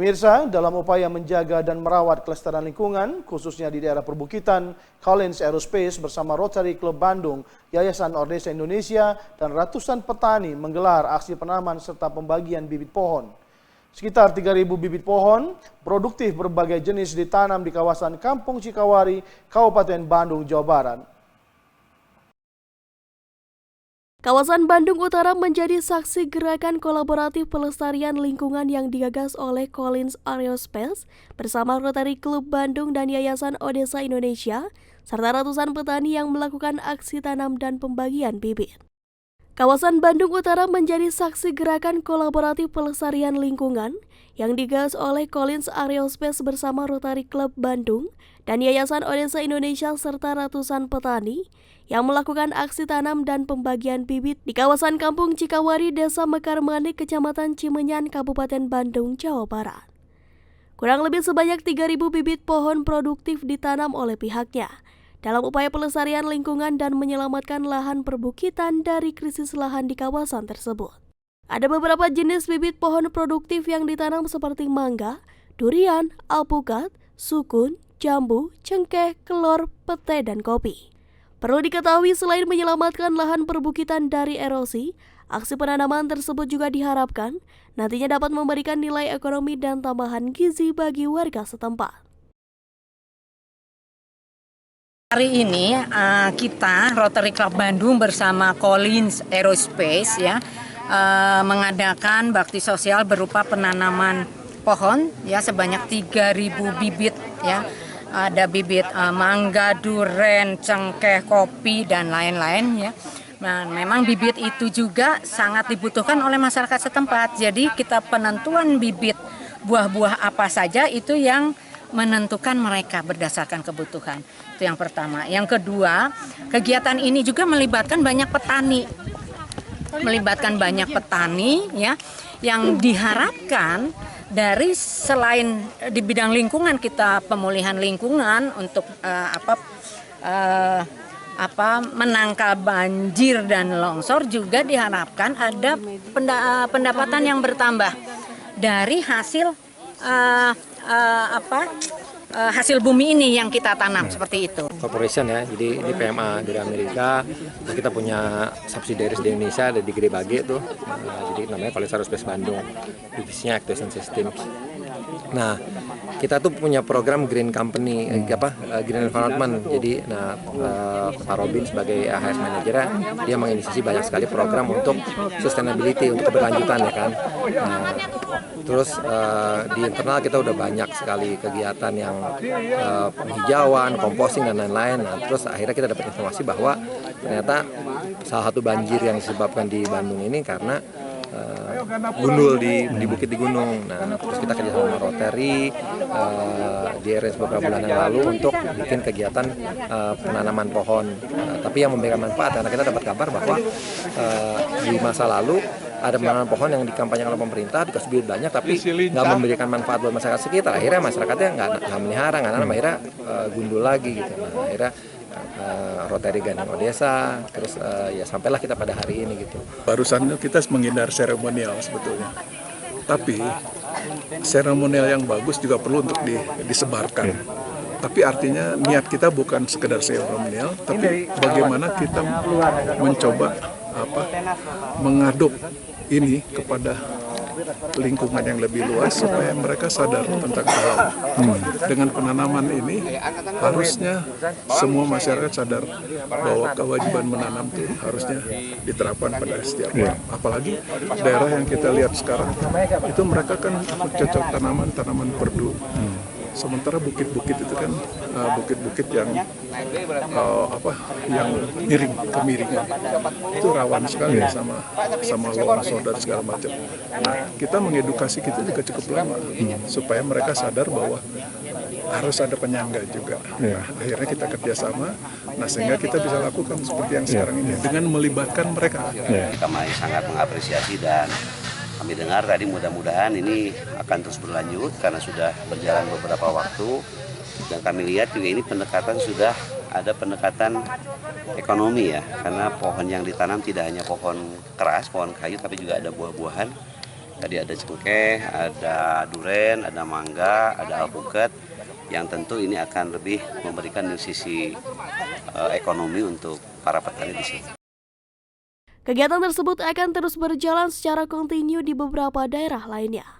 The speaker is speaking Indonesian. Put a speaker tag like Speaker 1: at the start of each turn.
Speaker 1: Pemirsa, dalam upaya menjaga dan merawat kelestarian lingkungan, khususnya di daerah perbukitan, Collins Aerospace bersama Rotary Club Bandung, Yayasan Ordesa Indonesia, dan ratusan petani menggelar aksi penanaman serta pembagian bibit pohon. Sekitar 3.000 bibit pohon produktif berbagai jenis ditanam di kawasan Kampung Cikawari, Kabupaten Bandung, Jawa Barat.
Speaker 2: Kawasan Bandung Utara menjadi saksi gerakan kolaboratif pelestarian lingkungan yang digagas oleh Collins Aerospace bersama Rotary Club Bandung dan Yayasan Ordesa Indonesia, serta ratusan petani yang melakukan aksi tanam dan pembagian bibit. Kawasan Bandung Utara menjadi saksi gerakan kolaboratif pelestarian lingkungan yang digagas oleh Collins Aerospace bersama Rotary Club Bandung dan Yayasan Ordesa Indonesia serta ratusan petani yang melakukan aksi tanam dan pembagian bibit di kawasan Kampung Cikawari, Desa Mekarmanik, Kecamatan Cimenyan, Kabupaten Bandung, Jawa Barat. Kurang lebih sebanyak 3.000 bibit pohon produktif ditanam oleh pihaknya dalam upaya pelestarian lingkungan dan menyelamatkan lahan perbukitan dari krisis lahan di kawasan tersebut. Ada beberapa jenis bibit pohon produktif yang ditanam seperti mangga, durian, alpukat, sukun, jambu, cengkeh, kelor, pete, dan kopi. Perlu diketahui selain menyelamatkan lahan perbukitan dari erosi, aksi penanaman tersebut juga diharapkan nantinya dapat memberikan nilai ekonomi dan tambahan gizi bagi warga setempat.
Speaker 3: Hari ini kita Rotary Club Bandung bersama Collins Aerospace mengadakan bakti sosial berupa penanaman pohon sebanyak 3.000 bibit ya. Ada bibit mangga, duren, cengkeh, kopi, dan lain-lain ya. Nah, memang bibit itu juga sangat dibutuhkan oleh masyarakat setempat. Jadi kita penentuan bibit buah-buah apa saja itu yang menentukan mereka berdasarkan kebutuhan. Itu yang pertama. Yang kedua, kegiatan ini juga melibatkan banyak petani. Ya, yang diharapkan dari selain di bidang lingkungan kita pemulihan lingkungan untuk menangkal banjir dan longsor, juga diharapkan ada pendapatan yang bertambah dari hasil hasil bumi ini yang kita tanam seperti itu.
Speaker 4: Corporation ya, jadi ini PMA dari Amerika, kita punya subsidiaries di Indonesia, ada di Gede Bage tuh, jadi namanya Collins Aerospace Bandung, divisinya Actuation Systems. Nah, kita tuh punya program Green Company, Green Environment. Jadi, Pak Robin sebagai AHS Manager, dia menginisiasi banyak sekali program untuk sustainability, untuk keberlanjutan ya kan. Terus di internal kita udah banyak sekali kegiatan yang penghijauan, composting dan lain-lain. Nah, terus akhirnya kita dapat informasi bahwa ternyata salah satu banjir yang disebabkan di Bandung ini karena gundul di bukit di gunung. Nah, terus kita kerja sama Rotary di RS beberapa bulan yang lalu untuk bikin kegiatan penanaman pohon. Tapi yang memberikan manfaat, karena kita dapat kabar bahwa di masa lalu ada penanaman pohon yang dikampanyekan oleh pemerintah, dikasih duit banyak, tapi nggak memberikan manfaat buat masyarakat sekitar. Akhirnya masyarakatnya nggak melihara, akhirnya gundul lagi gitu. Nah, akhirnya Rotary gandeng Ordesa, terus ya sampailah kita pada hari ini gitu.
Speaker 5: Barusan kita menghindar seremonial sebetulnya, tapi seremonial yang bagus juga perlu untuk disebarkan. Tapi artinya niat kita bukan sekedar seremonial, tapi bagaimana kita mencoba mengadop ini kepada lingkungan yang lebih luas supaya mereka sadar tentang alam. Dengan penanaman ini harusnya semua masyarakat sadar bahwa kewajiban menanam itu harusnya diterapkan pada setiap orang. Apalagi daerah yang kita lihat sekarang itu mereka kan cocok tanaman perdu. Sementara bukit-bukit itu kan bukit-bukit yang yang kemiringan itu rawan sekali sama longsor dan segala macam. Nah, kita mengedukasi kita juga cukup lama supaya mereka sadar bahwa harus ada penyangga juga. Nah, akhirnya kita kerjasama, sehingga kita bisa lakukan seperti yang sekarang ini dengan melibatkan mereka.
Speaker 6: Kami sangat mengapresiasi dan kami dengar tadi mudah-mudahan ini akan terus berlanjut karena sudah berjalan beberapa waktu, dan kami lihat juga ini sudah ada pendekatan ekonomi ya, karena pohon yang ditanam tidak hanya pohon keras, pohon kayu, tapi juga ada buah-buahan Tadi ada cengkeh, ada duren, ada mangga, ada alpukat, yang tentu ini akan lebih memberikan sisi ekonomi untuk para petani di sini.
Speaker 2: Kegiatan tersebut akan terus berjalan secara kontinu di beberapa daerah lainnya.